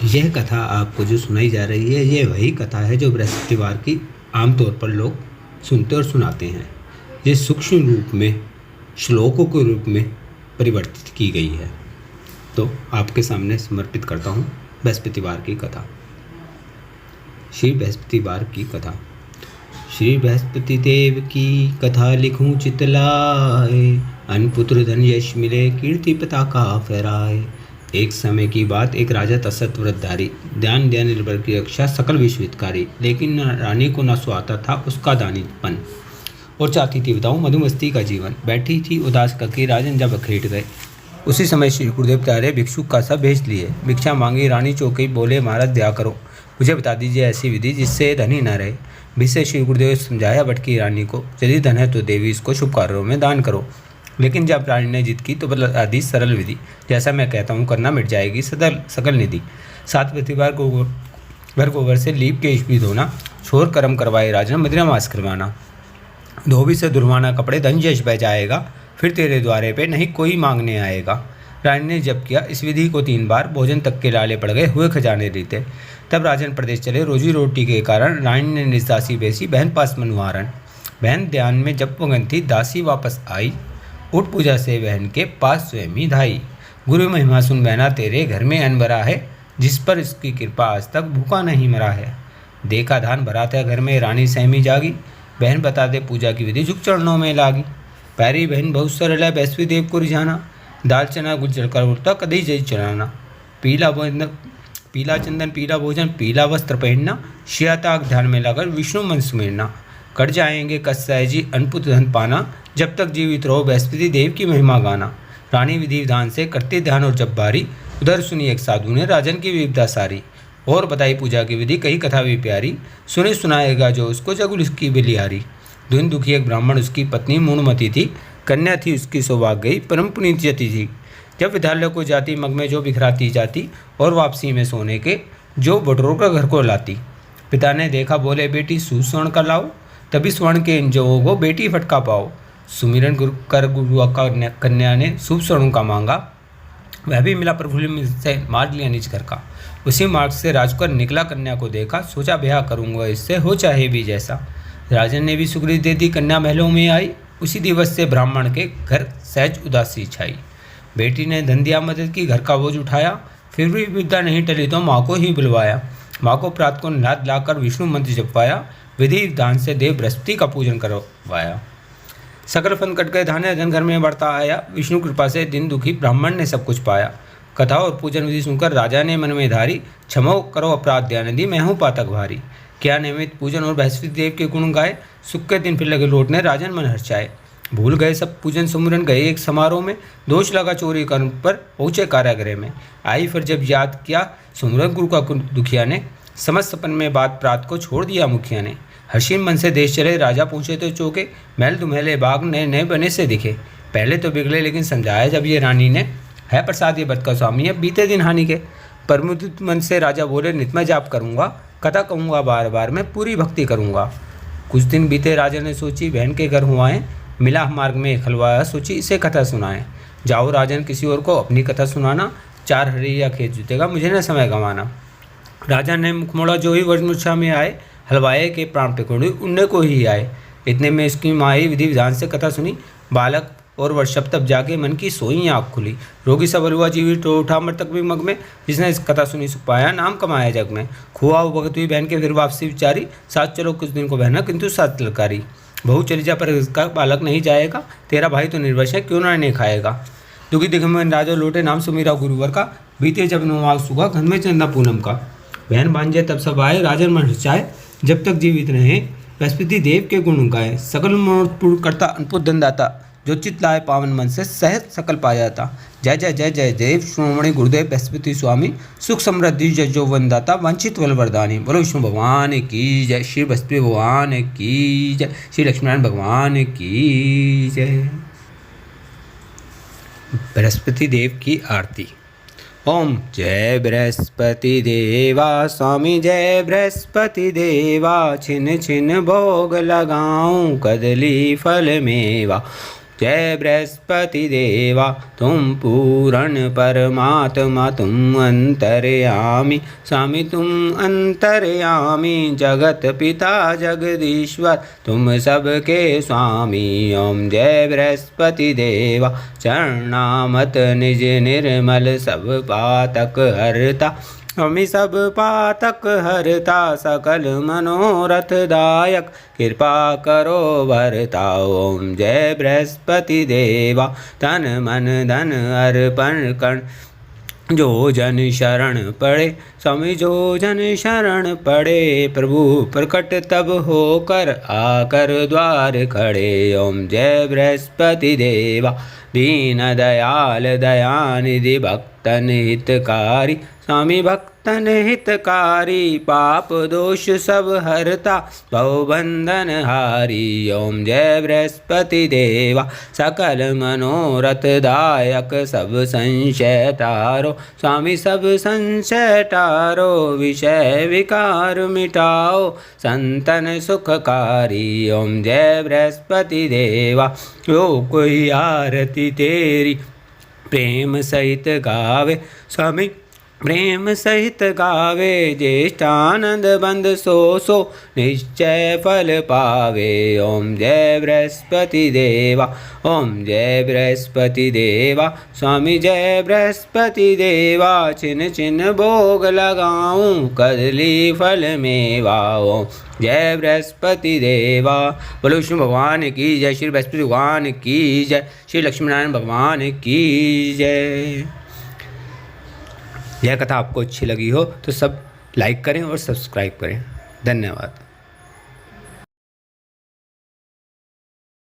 यह कथा आपको जो सुनाई जा रही है, ये वही कथा है जो बृहस्पतिवार की आमतौर पर लोग सुनते और सुनाते हैं। ये सूक्ष्म रूप में श्लोकों के रूप में परिवर्तित की गई है। तो आपके सामने समर्पित करता हूँ बृहस्पतिवार की कथा। श्री बृहस्पतिवार की कथा। श्री बृहस्पति देव की कथा लिखूं चितलाए, अनपुत्र धन यश मिले कीर्ति पताका फहराए। एक समय की बात, एक राजा था सत्व्रतधारी, ध्यान निर्भर की रक्षा सकल विश्वहितकारी, लेकिन रानी को न सुहाता था उसका दानीपन और चाहती थी बताऊँ मधुमस्ती का जीवन। बैठी थी उदास करके राजन जब अखेट गए। उसी समय श्री गुरुदेव प्यारे भिक्षुक का सब भेज लिए। भिक्षा मांगी, रानी चौकी, बोले महाराज दया करो, मुझे बता दीजिए ऐसी विधि जिससे धन ही न रहे। जिससे श्री गुरुदेव समझाया भटकी रानी को, यदि धन है तो देवी इसको शुभ कार्यों में दान करो। लेकिन जब रानी ने जिद की तो आदि सरल विधि, जैसा मैं कहता हूँ करना, मिट जाएगी सकल निधि। 7 प्रतिवार को घर गोबर से लीप के ईश्वी धोना, छोर कर्म करवाए राजन मदिरा मास करवाना। धोबी से दुर्वाना कपड़े, धन यश बह जाएगा, फिर तेरे द्वारे पे नहीं कोई मांगने आएगा। रानी ने जब किया इस विधि को 3 बार, भोजन तक के लाले पड़ गए, हुए खजाने रीते। तब राजन प्रदेश चले, रोजी रोटी के कारण रानी ने निस्दासी बेसी, बहन पास मनवारण। बहन ध्यान में जब मगन थी, दासी वापस आई, उठ पूजा से बहन के पास स्वयं ही धाई। गुरु महिमा सुन बहना, तेरे घर में अन्न भरा है, जिस पर इसकी कृपा आज तक भूखा नहीं मरा है। देखा धान भरा था घर में, रानी सहमी जागी, बहन बता दे पूजा की विधि, झुक चरणों में लागी। प्यारी बहन बहुत सरल है, वैश्वी देव को रिझाना, दाल चना गुजर कर उठता कदई जई चढ़ाना। पीला चंदन, पीला भोजन, पीला वस्त्र पहनना, शिया ताक ध्यान में लाकर विष्णु मन सुमेरना। कट जाएंगे कस जी अनपुत धन पाना, जब तक जीवित रहो बृहस्पति देव की महिमा गाना। रानी विधि विधान से करते ध्यान और जब बारी, उधर सुनी एक साधु ने राजन की विविधता सारी। और बताई पूजा की विधि, कही कथा भी प्यारी, सुने सुनाएगा जो उसको जगुल उसकी बिलिहारी। दिन दुखी एक ब्राह्मण, उसकी पत्नी मूणमती थी, कन्या थी उसकी सौभाग्य गई, परम पुनीत जती थी। जब विद्यालय को जाती मग में जो बिखराती जाती, और वापसी में सोने के जो बटोर कर घर को लाती। पिता ने देखा, बोले बेटी सुस्वर्ण का लाओ, तभी स्वर्ण के इन जवों को बेटी फटका पाओ। सुमिरन कर गुरु का कन्या ने शुभ स्वर्णों का मांगा, वह भी मिला प्रफुल्ल से मार लिया निज घर का। उसी मार्ग से राजकर निकला, कन्या को देखा, सोचा ब्याह करूंगा इससे, हो चाहे भी जैसा। राजन ने भी सुग्री दे दी, कन्या महलों में आई। उसी दिवस से ब्राह्मण के घर सहज उदासी छाई। बेटी ने धन दिया मदद की, घर का बोझ उठाया, फिर भी विद्या नहीं टली तो माँ को ही बुलवाया। माँ को प्रात को नाद लाकर विष्णु मंत्र जपवाया, विधि विधान से देव बृहस्पति का पूजन करवाया। सकल फन कट गए, धान्य धन घर में बढ़ता आया, विष्णु कृपा से दिन दुखी ब्राह्मण ने सब कुछ पाया। कथा और पूजन विधि सुनकर राजा ने मन में धारी, क्षमो करो अपराध दयानिधि, मैं हूँ पातक भारी। क्या नियमित पूजन और बृहस्पति देव के गुण गाए, सुख के दिन फिर लगे लौटने, राजन मन हर्षाए। भूल गए सब पूजन सुमरन, गए एक समारोह में, दोष लगा चोरी कर्म पर, पहुँचे कारागृह में। आई फिर जब याद किया सुमरन गुरु का दुखिया ने, समझ सपन में बात प्रात को छोड़ दिया मुखिया ने। हर्षिन मन से देश चले, राजा पूछे तो चौके, महल दुमहले बाग नए नए बने से दिखे। पहले तो बिगड़े लेकिन समझाया जब ये रानी ने, है प्रसाद ये बद का स्वामी अब बीते दिन हानि के। परमुदित मन से राजा बोले, नित्य जाप करूँगा, कथा कहूँगा बार बार, मैं पूरी भक्ति करूँगा। कुछ दिन बीते, राजा ने सोची बहन के घर हुआएं, मिला मार्ग में खलवाया, सोची इसे कथा सुनाएं। जाओ राजन किसी और को अपनी कथा सुनाना, 4 हरी या खेत जुतेगा, मुझे न समय गंवाना। राजा ने मुख मोड़ा, जो ही वर्षमूर्छा में आए, हलवाए के प्राण पिकोड़ी उनने को ही आए। इतने में इसकी माई विधि विधान से कथा सुनी, बालक और वर्षभ तब जाके मन की सोई आँख खुली। रोगी सबल हुआ, जीवित उठा मृतक भी मग में, जिसने इस कथा सुनी सुख पाया, नाम कमाया जग में। खुआ भगत हुई बहन के फिर वापसी विचारी, साथ चलो कुछ दिन को बहना किंतु साथ ललकारी। बहू चली जा पर इसका बालक नहीं जाएगा, तेरा भाई तो निर्वश है, क्यों ना नहीं खाएगा। दुखी दिगंबर राजा लौटे, नाम सुमीरा गुरुवर का, बीते जब नौवाग सुगा, घन में चंदा पूनम का। बहन भांजे तब सब आए, राजन मन हर्षाए, जब तक जीवित रहे बृहस्पति देव के गुण गाए। सकल पूर्ण करता अनपुत धनदाता, जो चित लाए पावन मन से सहज सकल पा जाता। जय जय जय जय देव श्रोमणि गुरुदेव बृहस्पति स्वामी, सुख समृद्धि जय जो वनदाता, वंचित वल वरदानी। बोलो विष्णु भगवान की जय, श्री बृहस्पति भगवान की जय, श्री लक्ष्मीनारायण भगवान की जय। बृहस्पति देव की आरती। ओम जय बृहस्पति देवा स्वामी, जय बृहस्पति देवा, छिन छिन भोग लगाऊं कदली फल मेवा। जय बृहस्पति देवा तुम पूर्ण परमात्मा तुम अंतर्यामी स्वामी तुम अंतर्यामी जगत पिता जगदीश्वर तुम सबके स्वामी। ओम जय बृहस्पति देवा चरणामत निज निर्मल सब पातक हरता स्वामी सब पातक हरता सकल मनोरथ दायक कृपा करो भरता। ओम जय बृहस्पति देवा तन मन धन अर्पण कर जो जन शरण पड़े स्वामी जो जन शरण पड़े प्रभु प्रकट तब होकर आकर द्वार खड़े। ओम जय बृहस्पति देवा दीन दयाल दयानिधि भक्तन हितकारी स्वामी भक्तन हितकारी पाप दोष सब हरता भवबंधन हारी। ओम जय बृहस्पति देवा सकल मनोरथ दायक सब संशय तारो स्वामी सब संशय तारो विषय विकार मिटाओ संतन सुखकारी। ओम जय बृहस्पति देवा जो कोई आरती तेरी प्रेम सहित गावे स्वामी प्रेम सहित गावे ज्येष्ठानंद बंद सो निश्चय फल पावे। ओम जय बृहस्पति देवा ओम जय बृहस्पति देवा स्वामी जय बृहस्पति देवा छिन छिन भोग लगाऊं कदली फल मेवा। ओम जय बृहस्पति देवा। बोलो विष्णु भगवान की जय श्री बृहस्पति भगवान की जय श्री लक्ष्मीनारायण भगवान की जय। यह कथा आपको अच्छी लगी हो तो सब लाइक करें और सब्सक्राइब करें। धन्यवाद।